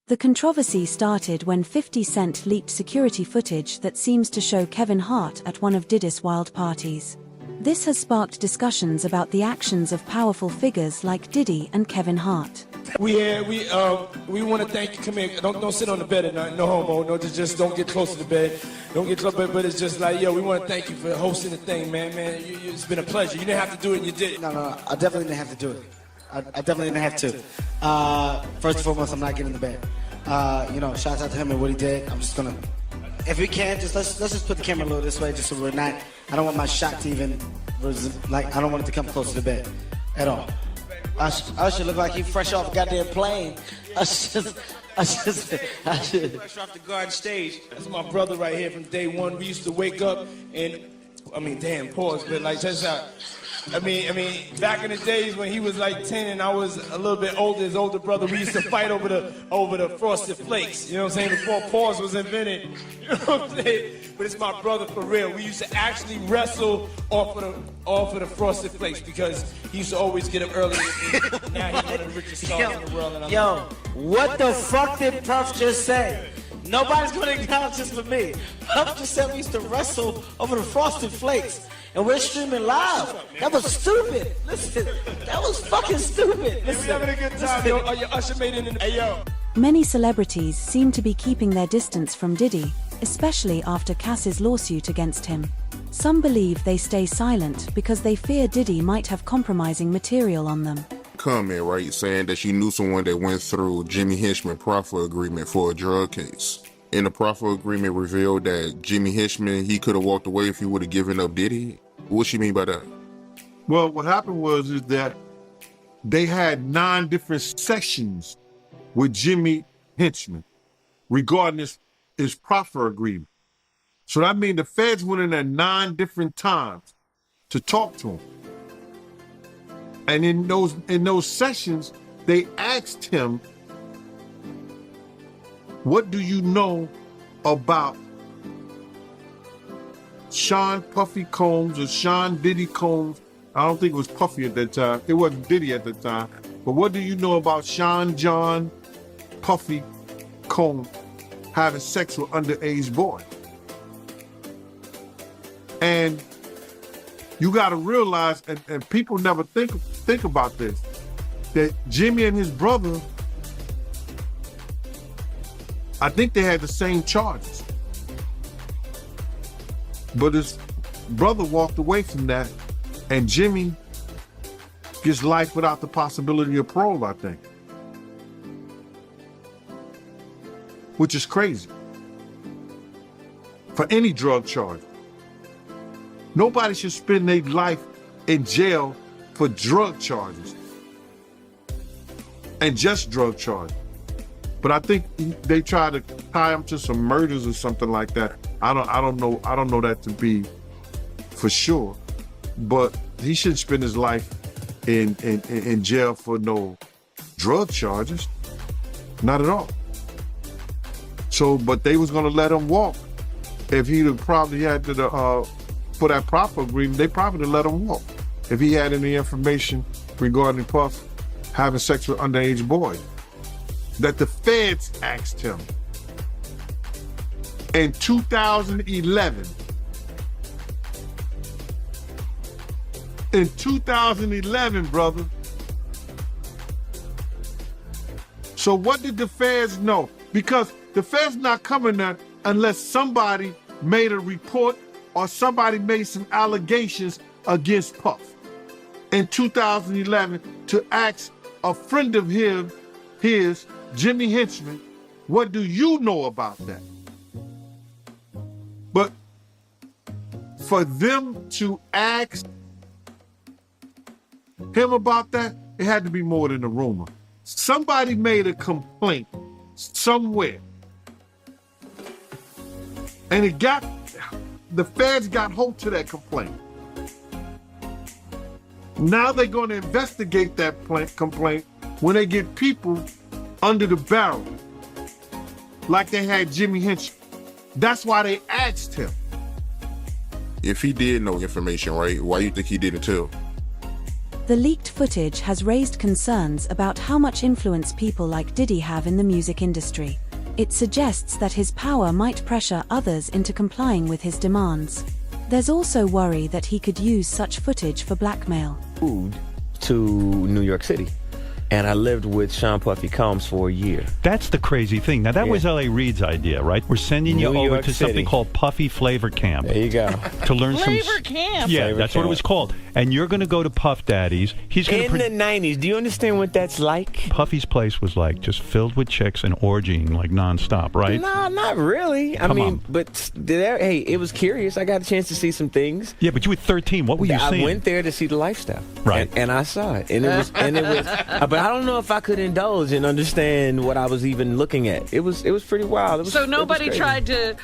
The controversy started when 50 Cent leaked security footage that seems to show Kevin Hart at one of Diddy's wild parties. This has sparked discussions about the actions of powerful figures like Diddy and Kevin Hart. We want to thank you. Come here. Don't sit on the bed at night. No homo. No, just don't get close to the bed. Don't get close. But it's just like, yo, we want to thank you for hosting the thing, man. It's been a pleasure. You didn't have to do it, and you did it. No, I definitely didn't have to do it. I definitely didn't have to. First and foremost, I'm not getting in the bed. Shouts out to him and what he did. I'm just gonna, if we can, let's just put the camera a little this way, just so we're not. I don't want my shot to even, I don't want it to come close to the bed, at all. I should look like he fresh off a goddamn plane. I should. Fresh off the garden stage. That's my brother right here from day one. We used to wake up and, pause, but like that's how. Back in the days when he was like 10 and I was a little bit older, his older brother, we used to fight over the Frosted Flakes. You know what I'm saying? Before pause was invented. You know what I'm saying? But it's my brother for real. We used to actually wrestle off of the Frosted Flakes because he used to always get up early. Now he's one of the richest stars in the world. And What the fuck did Puff just say? Nobody's gonna acknowledge this for me. Puff just said we used to wrestle over the Frosted Flakes. And we're streaming live. That was stupid. Listen, that was fucking stupid. Listen, we having a good time, yo. Oh, your Usher made it in the... Hey, yo. Many celebrities seem to be keeping their distance from Diddy, especially after Cass's lawsuit against him. Some believe they stay silent because they fear Diddy might have compromising material on them. Comment, right, saying that she knew someone that went through Jimmy Hinchman proffer agreement for a drug case. And the proffer agreement revealed that Jimmy Hinchman, he could have walked away if he would have given up Diddy. What she mean by that? Well, what happened was that they had 9 different sessions with Jimmy Hinchman regarding his proffer agreement. So that means the feds went in there 9 different times to talk to him. And in those sessions, they asked him, what do you know about Sean Puffy Combs or Sean Diddy Combs? I don't think it was Puffy at that time. It wasn't Diddy at the time. But what do you know about Sean John Puffy Combs having sex with underage boy? And you got to realize, and people never think about this, that Jimmy and his brother, I think they had the same charges. But his brother walked away from that, and Jimmy gets life without the possibility of parole, I think. Which is crazy. For any drug charge. Nobody should spend their life in jail for drug charges. And just drug charges. But I think they try to tie him to some murders or something like that. I don't know that to be for sure. But he shouldn't spend his life in jail for no drug charges. Not at all. So, but they was gonna let him walk. If he'd probably had to for that proper agreement, they probably would let him walk. If he had any information regarding Puff having sex with underage boys. That the feds asked him in 2011. In 2011, brother. So what did the feds know? Because the feds not coming there unless somebody made a report or somebody made some allegations against Puff. In 2011, to ask a friend of his, Jimmy Hinchman, what do you know about that? But for them to ask him about that, it had to be more than a rumor. Somebody made a complaint somewhere. And the feds got hold to that complaint. Now they're going to investigate that complaint when they get people under the barrel, like they had Jimmy Hinchman. That's why they asked him. If he did know information, right, why you think he didn't tell? The leaked footage has raised concerns about how much influence people like Diddy have in the music industry. It suggests that his power might pressure others into complying with his demands. There's also worry that he could use such footage for blackmail. Moved to New York City, and I lived with Sean Puffy Combs for a year. That's the crazy thing. Now, that was L.A. Reid's idea, right? We're sending you New over York to something City. called Puffy Flavor Camp. There you go. To learn Flavor Camp? Yeah, Flavor that's what it Camp. was called. And you're going to go to Puff Daddy's. He's going In to... the 90s, do you understand what that's like? Puffy's place was like just filled with chicks and orgying like nonstop, right? No, not really. I Come mean, on. but hey, it was curious. I got a chance to see some things. Yeah, but you were 13. What were you I seeing? went there to see the lifestyle, Right. And I saw it, and it was, but I don't know if I could indulge and understand what I was even looking at. It was pretty wild. It was, So it was nobody crazy. tried to,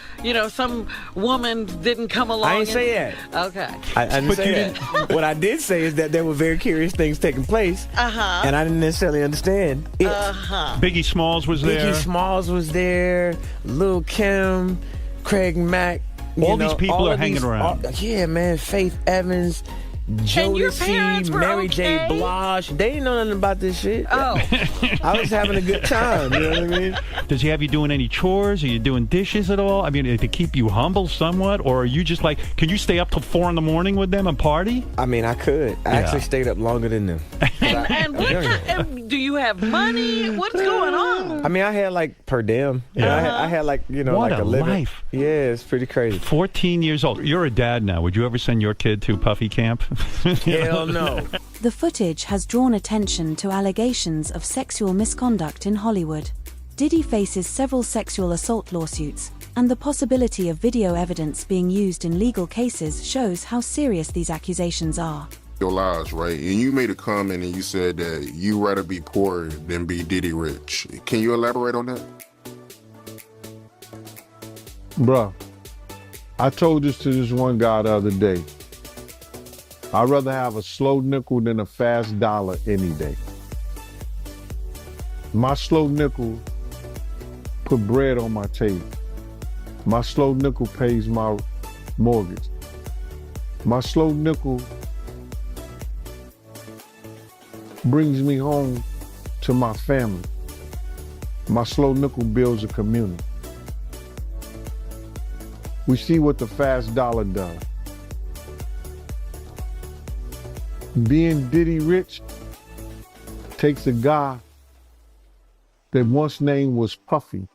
some woman didn't come along. I didn't say that. Okay. I didn't But say you that. What I did say is that there were very curious things taking place, and I didn't necessarily understand it. Biggie Smalls was there. Biggie Smalls was there, Lil Kim, Craig Mack. All these people all are of hanging around. Yeah, man. Faith Evans, your parents Jodeci, were Mary J. okay? Blige. They didn't know nothing about this shit. Oh. I was having a good time. You know what I mean? Does he have you doing any chores? Are you doing dishes at all? I mean, to keep you humble somewhat? Or are you just like, can you stay up till 4 a.m. with them and party? I mean, I could. I actually stayed up longer than them. And do you have money? What's going on? I mean, I had like per diem. You know, I had like, What like a living. life. Yeah, it's pretty crazy. 14 years old. You're a dad now. Would you ever send your kid to Puffy Camp? Hell no. The footage has drawn attention to allegations of sexual misconduct in Hollywood. Diddy faces several sexual assault lawsuits, and the possibility of video evidence being used in legal cases shows how serious these accusations are. Your lives, right? And you made a comment and you said that you rather be poor than be Diddy rich. Can you elaborate on that? Bruh, I told this to this one guy the other day. I'd rather have a slow nickel than a fast dollar any day. My slow nickel put bread on my table. My slow nickel pays my mortgage. My slow nickel brings me home to my family. My slow nickel builds a community. We see what the fast dollar does. Being Diddy rich takes a guy that once name was Puffy,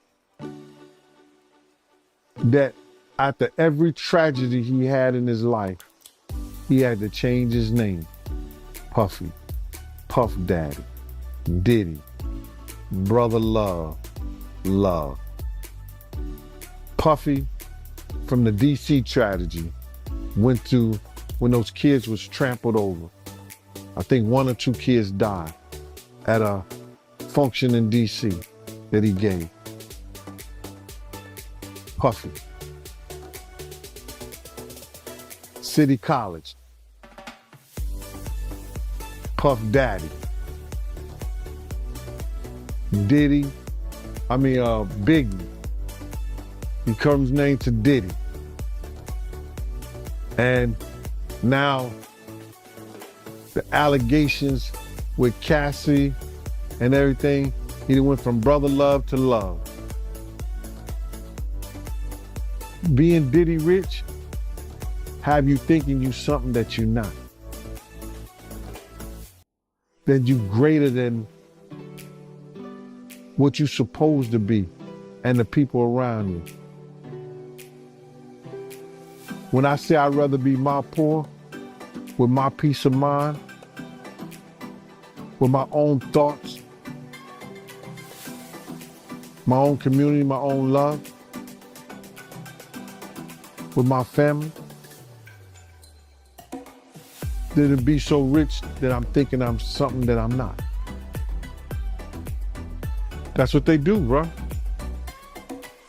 that after every tragedy he had in his life, he had to change his name. Puffy, Puff Daddy, Diddy, Brother Love, Love. Puffy, from the DC tragedy, went to when those kids was trampled over. I think 1 or 2 kids died at a function in DC that he gave. Puffy. City College. Puff Daddy. Diddy, Biggie. He comes named to Diddy. And now the allegations with Cassie and everything, he went from brother love to love. Being Diddy rich have you thinking you something that you're not. That you greater than what you're supposed to be and the people around you. When I say I'd rather be my poor, with my peace of mind, with my own thoughts, my own community, my own love, with my family, than to be so rich that I'm thinking I'm something that I'm not. That's what they do, bro.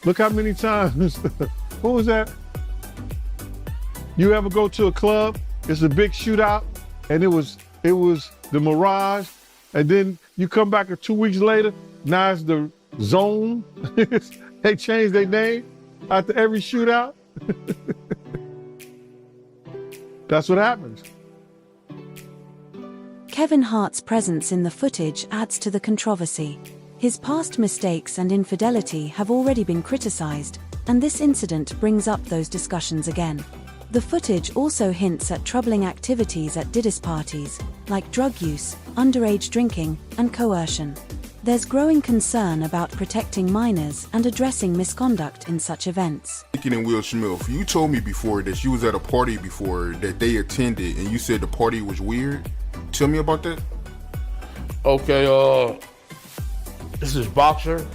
Look how many times, what was that? You ever go to a club, it's a big shootout, and it was the Mirage, and then you come back 2 weeks later, now it's the Zone. They changed their name after every shootout. That's what happens. Kevin Hart's presence in the footage adds to the controversy. His past mistakes and infidelity have already been criticized, and this incident brings up those discussions again. The footage also hints at troubling activities at Diddy's parties, like drug use, underage drinking, and coercion. There's growing concern about protecting minors and addressing misconduct in such events. And Will Smith, you told me before that you was at a party before that they attended, and you said the party was weird. Tell me about that. Okay, this is boxer.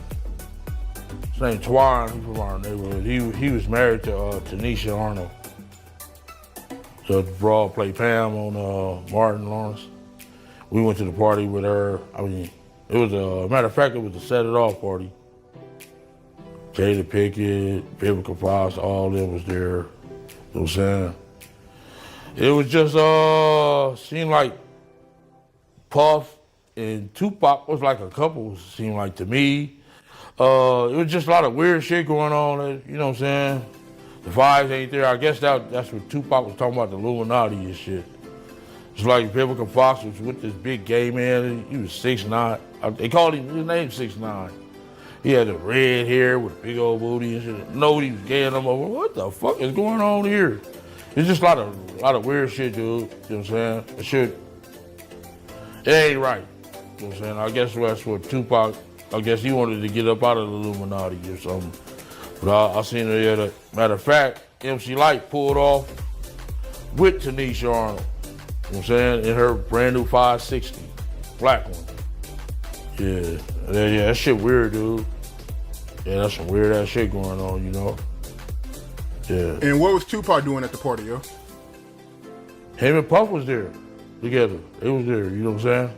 His name Twan. He's from our neighborhood. He was married to Tanisha Arnold. So the broad played Pam on Martin Lawrence. We went to the party with her. I mean, it was a matter of fact, it was a set it off party. Jada Pickett, Vivica Fox, all of them was there. You know what I'm saying? It was just seemed like Puff and Tupac was like a couple, seemed like to me. It was just a lot of weird shit going on, you know what I'm saying? The vibes ain't there. I guess that's what Tupac was talking about, the Illuminati and shit. It's like Vivica Fox was with this big gay man. He was 6'9". They called him, his name 6'9". He had the red hair with a big old booty and shit. Nobody was gay and I'm like, what the fuck is going on here? It's just a lot of weird shit, dude. You know what I'm saying? The shit, it ain't right. You know what I'm saying? I guess that's what Tupac, I guess he wanted to get up out of the Illuminati or something. But I seen her there. Matter of fact, MC Lyte pulled off with Tanisha Arnold. You know what I'm saying? In her brand new 560, black one. Yeah, that shit weird, dude. Yeah, that's some weird ass shit going on, you know? Yeah. And what was Tupac doing at the party, yo? Him and Puff was there together. They was there, you know what I'm saying?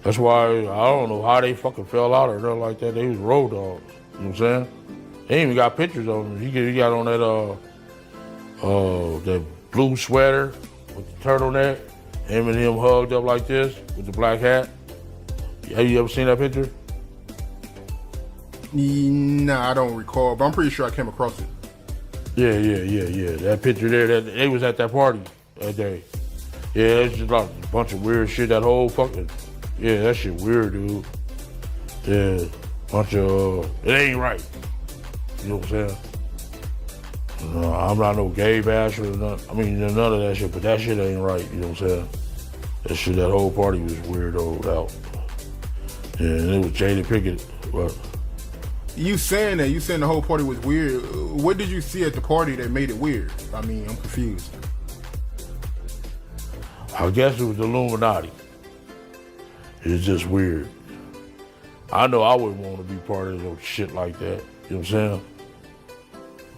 That's why I don't know how they fucking fell out or nothing like that. They was road dogs, you know what I'm saying? They even got pictures of him. He got on that blue sweater with the turtleneck. Him and him hugged up like this with the black hat. Have you ever seen that picture? Nah, I don't recall, but I'm pretty sure I came across it. Yeah. That picture there, they was at that party that day. Yeah, it's just like a bunch of weird shit. That whole fucking, yeah, that shit weird, dude. Yeah, bunch of, it ain't right. You know what I'm saying? No, I'm not no gay basher or nothing. I mean, none of that shit, but that shit ain't right. You know what I'm saying? That whole party was weirdoed out. Yeah, and it was Jada Pickett, but. You saying the whole party was weird. What did you see at the party that made it weird? I mean, I'm confused. I guess it was the Illuminati. It's just weird. I know I wouldn't want to be part of no shit like that. You know what I'm saying?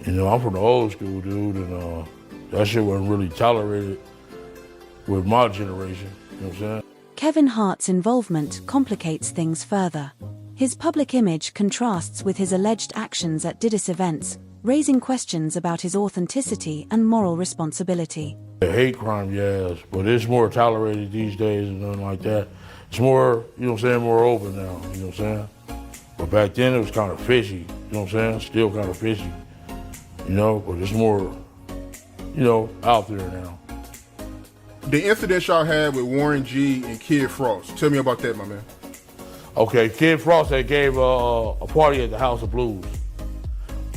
You know, I'm from the old school, dude, and that shit wasn't really tolerated with my generation. You know what I'm saying? Kevin Hart's involvement complicates things further. His public image contrasts with his alleged actions at Diddy's events, raising questions about his authenticity and moral responsibility. A hate crime, yes, but it's more tolerated these days and nothing like that. It's more, you know what I'm saying, more open now, you know what I'm saying? But back then it was kind of fishy, you know what I'm saying? Still kind of fishy, you know, but it's more, you know, out there now. The incident y'all had with Warren G and Kid Frost, tell me about that, my man. Okay, Kid Frost had gave a party at the House of Blues.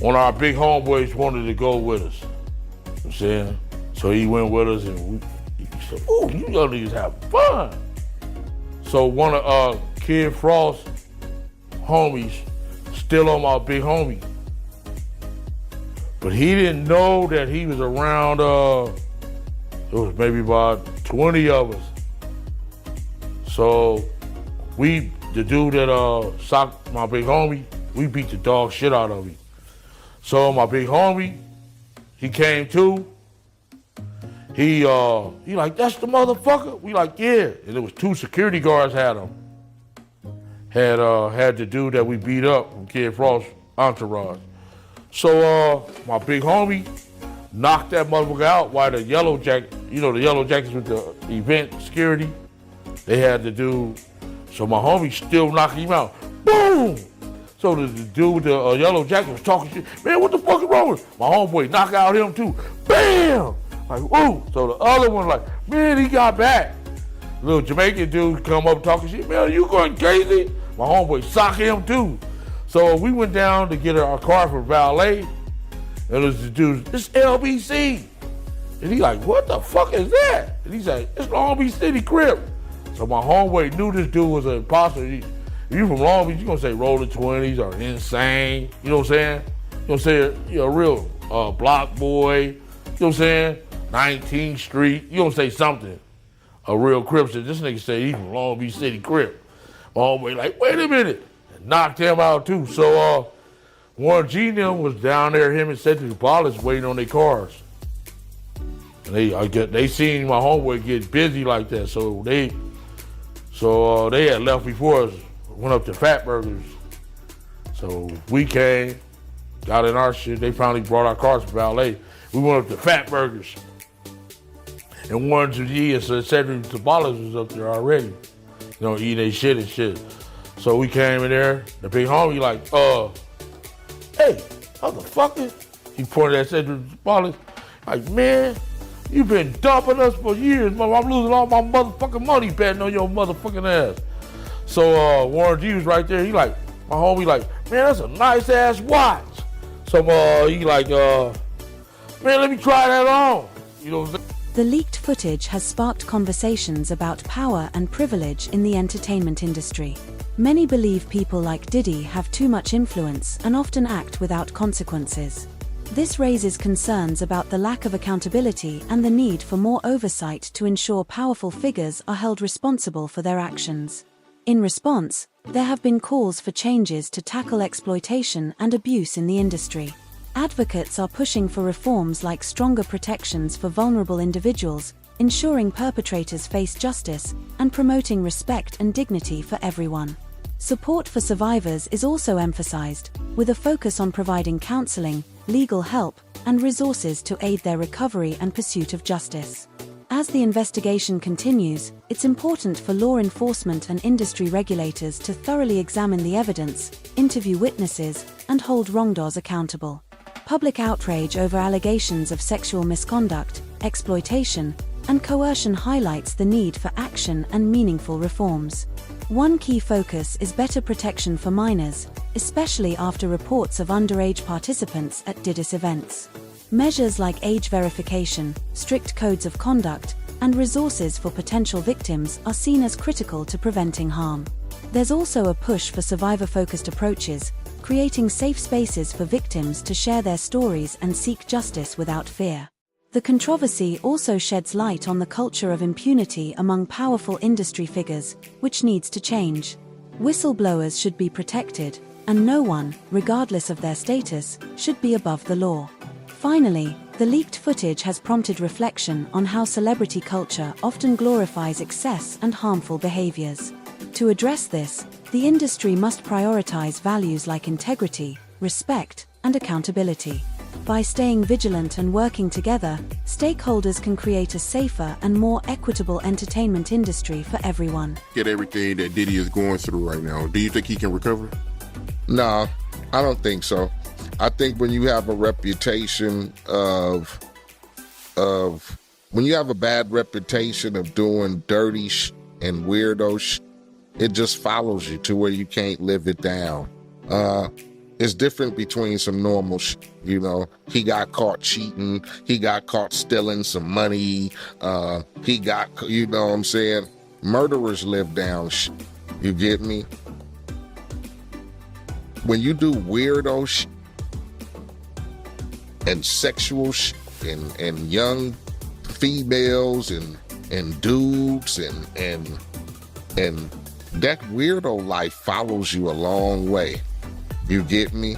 One of our big homeboys wanted to go with us. You know what I'm saying? So he went with us and he said, ooh, you young niggas have fun. So one of Kid Frost's homies still on my big homie. But he didn't know that he was around, it was maybe about 20 of us. So the dude that socked my big homie, we beat the dog shit out of him. So my big homie, he came to. He like, that's the motherfucker? We like, yeah. And there was 2 security guards had him. Had the dude that we beat up from Kid Frost's entourage. So my big homie knocked that motherfucker out while the yellow jacket, you know, the yellow jackets with the event security, they had the dude. So my homie still knocked him out. Boom! So the dude with the yellow jacket was talking shit. Man, what the fuck is wrong with him? My homeboy knocked out him too. Bam! Like, woo! So the other one like, man, he got back. Little Jamaican dude come up talking shit. Man, you going crazy? My homeboy sock him too. So we went down to get our car for valet. And it was the dude, it's LBC. And he like, what the fuck is that? And he's like, it's Long Beach City Crip. So my homeboy knew this dude was an imposter. If you from Long Beach, you gonna say Rolling 20s or Insane. You know what I'm saying? You know what I'm saying? You're a real block boy. You know what I'm saying? 19th Street. You gonna say something. A real Crip. So this nigga say he from Long Beach City Crip. My homeboy like, wait a minute. And knocked him out too. So Warren G and them was down there, him and Cedric Wallace waiting on their cars. And they seen my homeboy get busy like that. So they had left before us, went up to Fat Burgers. So we came, got in our shit. They finally brought our cars to valet. We went up to Fat Burgers. And Warren G and Cedric Wallace was up there already, eating their shit and shit. So we came in there. The big homie like, hey, motherfucker. He pointed at Cedric Wallace, like, man, you been dumping us for years, man. I'm losing all my motherfucking money betting on your motherfucking ass. So Warren G was right there. He like, my homie like, man, that's a nice ass watch. So he like, man, let me try that on. You know what I'm saying? The leaked footage has sparked conversations about power and privilege in the entertainment industry. Many believe people like Diddy have too much influence and often act without consequences. This raises concerns about the lack of accountability and the need for more oversight to ensure powerful figures are held responsible for their actions. In response, there have been calls for changes to tackle exploitation and abuse in the industry. Advocates are pushing for reforms like stronger protections for vulnerable individuals, ensuring perpetrators face justice, and promoting respect and dignity for everyone. Support for survivors is also emphasized, with a focus on providing counseling, legal help, and resources to aid their recovery and pursuit of justice. As the investigation continues, it's important for law enforcement and industry regulators to thoroughly examine the evidence, interview witnesses, and hold wrongdoers accountable. Public outrage over allegations of sexual misconduct, exploitation, and coercion highlights the need for action and meaningful reforms. One key focus is better protection for minors, especially after reports of underage participants at Diddy's events. Measures like age verification, strict codes of conduct, and resources for potential victims are seen as critical to preventing harm. There's also a push for survivor-focused approaches, creating safe spaces for victims to share their stories and seek justice without fear. The controversy also sheds light on the culture of impunity among powerful industry figures, which needs to change. Whistleblowers should be protected, and no one, regardless of their status, should be above the law. Finally, the leaked footage has prompted reflection on how celebrity culture often glorifies excess and harmful behaviors. To address this, the industry must prioritize values like integrity, respect, and accountability. By staying vigilant and working together, stakeholders can create a safer and more equitable entertainment industry for everyone. Get everything that Diddy is going through right now. Do you think he can recover? No, I don't think so. I think when you have a reputation of when you have a bad reputation of doing dirty and weirdo it just follows you to where you can't live it down. It's different between some normal he got caught cheating, he got caught stealing some money, he got, murderers live down you get me? When you do weirdo and sexual and young females and dudes and that weirdo life follows you a long way. You get me?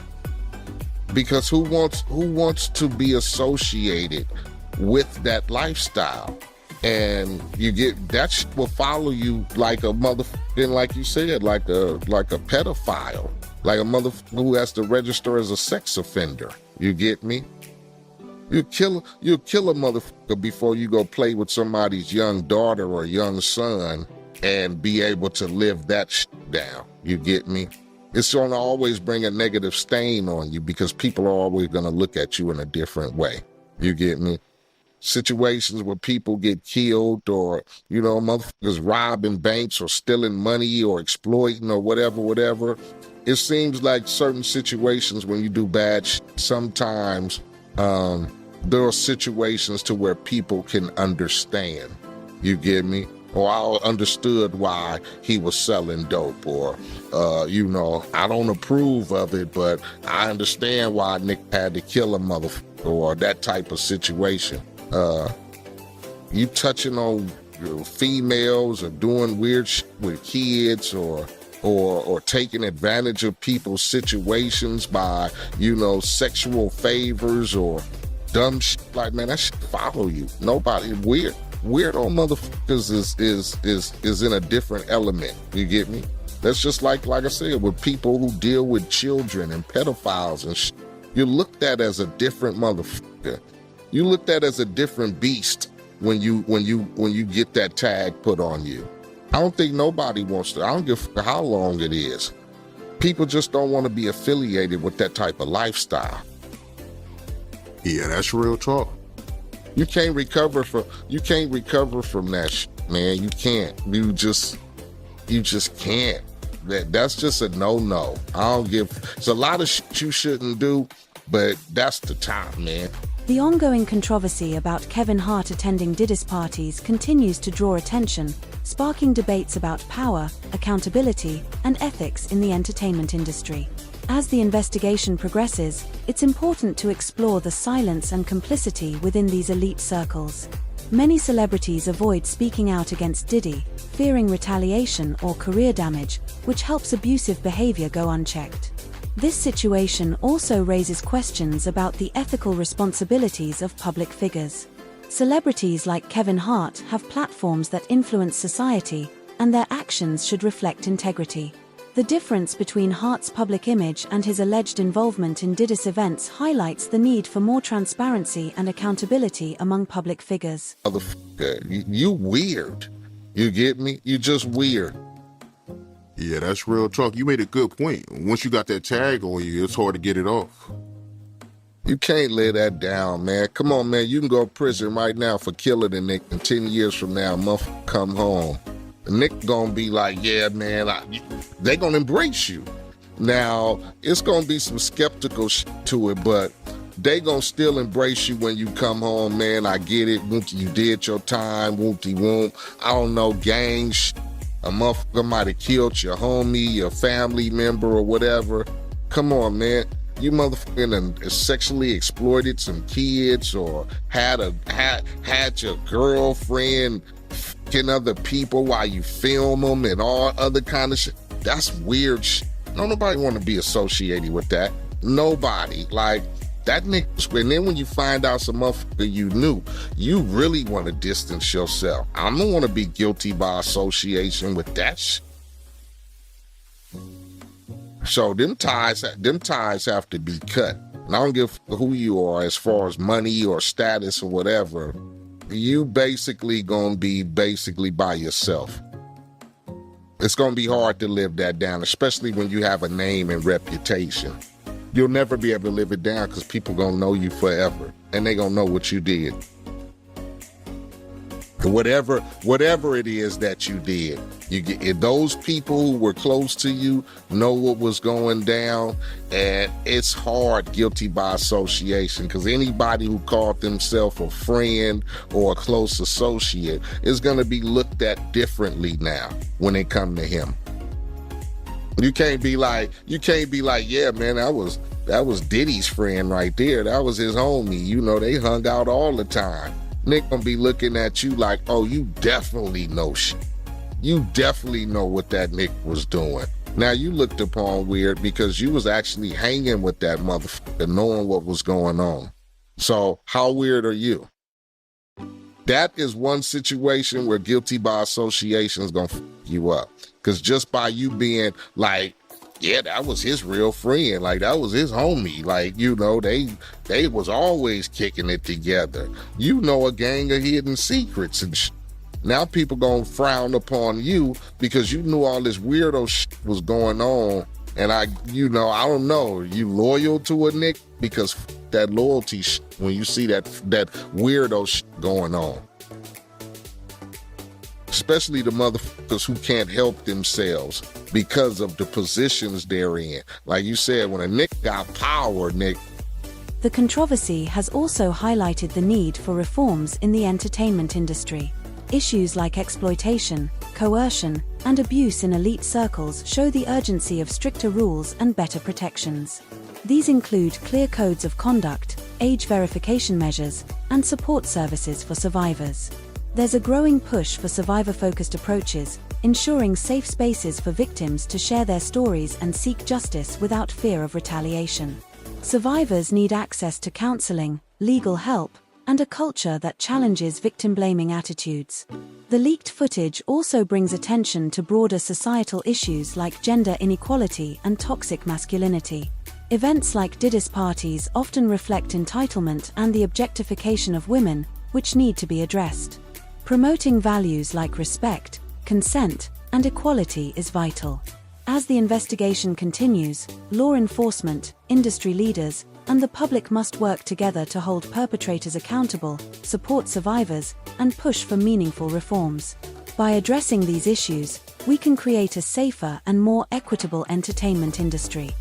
Because who wants to be associated with that lifestyle? And you get that will follow you like a motherfucking, like you said, like a pedophile, like a motherfucker who has to register as a sex offender. You get me? You kill a motherfucker before you go play with somebody's young daughter or young son and be able to live that down. You get me? It's going to always bring a negative stain on you because people are always going to look at you in a different way. You get me? situations where people get killed, or, you know, motherfuckers robbing banks or stealing money or exploiting or whatever. It seems like certain situations when you do bad sometimes there are situations to where people can understand. You get me? Or I understood why he was selling dope, or, you know, I don't approve of it, but I understand why Nick had to kill a motherfucker, or that type of situation. You touching on females or doing weird shit with kids, or taking advantage of people's situations by, you know, sexual favors or dumb shit, like, man, that shit follow you. Nobody weirdo motherfuckers is in a different element. You get me? That's just like I said, with people who deal with children and pedophiles and shit. You're looked at as a different motherfucker. You looked at as a different beast when you get that tag put on you. I don't think nobody wants to. I don't give a how long it is. People just don't want to be affiliated with that type of lifestyle. Yeah, that's real talk. You can't recover from that shit, man. You can't. You just can't. That's just a no-no. It's a lot of shit you shouldn't do, but that's the time, man. The ongoing controversy about Kevin Hart attending Diddy's parties continues to draw attention, sparking debates about power, accountability, and ethics in the entertainment industry. As the investigation progresses, it's important to explore the silence and complicity within these elite circles. Many celebrities avoid speaking out against Diddy, fearing retaliation or career damage, which helps abusive behavior go unchecked. This situation also raises questions about the ethical responsibilities of public figures. Celebrities like Kevin Hart have platforms that influence society, and their actions should reflect integrity. The difference between Hart's public image and his alleged involvement in Diddy's events highlights the need for more transparency and accountability among public figures. Motherfucker, you weird. You get me? You just weird. Yeah, that's real talk. You made a good point. Once you got that tag on you, it's hard to get it off. You can't lay that down, man. Come on, man. You can go to prison right now for killing a Nick, and 10 years from now, motherfucker come home. Nick gonna be like, yeah, man, they gonna embrace you. Now, it's gonna be some skeptical shit to it, but they gonna still embrace you when you come home, man. I get it. You did your time, whoop-de-whoop. I don't know, gang shit. A motherfucker might have killed your homie, your family member, or whatever. Come on, man. You motherfucking sexually exploited some kids, or had your girlfriend fucking other people while you film them and all other kind of shit. That's weird shit. No, nobody want to be associated with that. Nobody. Like, that nigga. And then when you find out some motherfucker you knew, you really want to distance yourself. I don't want to be guilty by association with that shit. So them ties have to be cut. And I don't give who you are as far as money or status or whatever. You basically gonna be by yourself. It's gonna be hard to live that down, especially when you have a name and reputation. You'll never be able to live it down because people gonna know you forever, and they gonna know what you did. Whatever it is that you did, if those people who were close to you know what was going down, and it's hard guilty by association, because anybody who called themselves a friend or a close associate is going to be looked at differently now when they come to him. You can't be like, yeah, man, that was Diddy's friend right there. That was his homie. You know, they hung out all the time. Nick gonna be looking at you like, oh, you definitely know shit. You definitely know what that Nick was doing. Now, you looked upon weird because you was actually hanging with that motherfucker, knowing what was going on. So how weird are you? That is one situation where guilty by association is gonna f you up. Because just by you being like, yeah, that was his real friend. Like, that was his homie. Like, you know, they was always kicking it together. You know, a gang of hidden secrets and shit. Now people gonna frown upon you because you knew all this weirdo shit was going on. And I don't know, are you loyal to a Nick? Because that loyalty when you see that weirdo going on. Especially the motherfuckers who can't help themselves because of the positions they're in. Like you said, when a nigga got power, Nick. The controversy has also highlighted the need for reforms in the entertainment industry. Issues like exploitation, coercion, and abuse in elite circles show the urgency of stricter rules and better protections. These include clear codes of conduct, age verification measures, and support services for survivors. There's a growing push for survivor-focused approaches, ensuring safe spaces for victims to share their stories and seek justice without fear of retaliation. Survivors need access to counseling, legal help, and a culture that challenges victim-blaming attitudes. The leaked footage also brings attention to broader societal issues like gender inequality and toxic masculinity. Events like Diddy's parties often reflect entitlement and the objectification of women, which need to be addressed. Promoting values like respect, consent, and equality is vital. As the investigation continues, law enforcement, industry leaders, and the public must work together to hold perpetrators accountable, support survivors, and push for meaningful reforms. By addressing these issues, we can create a safer and more equitable entertainment industry.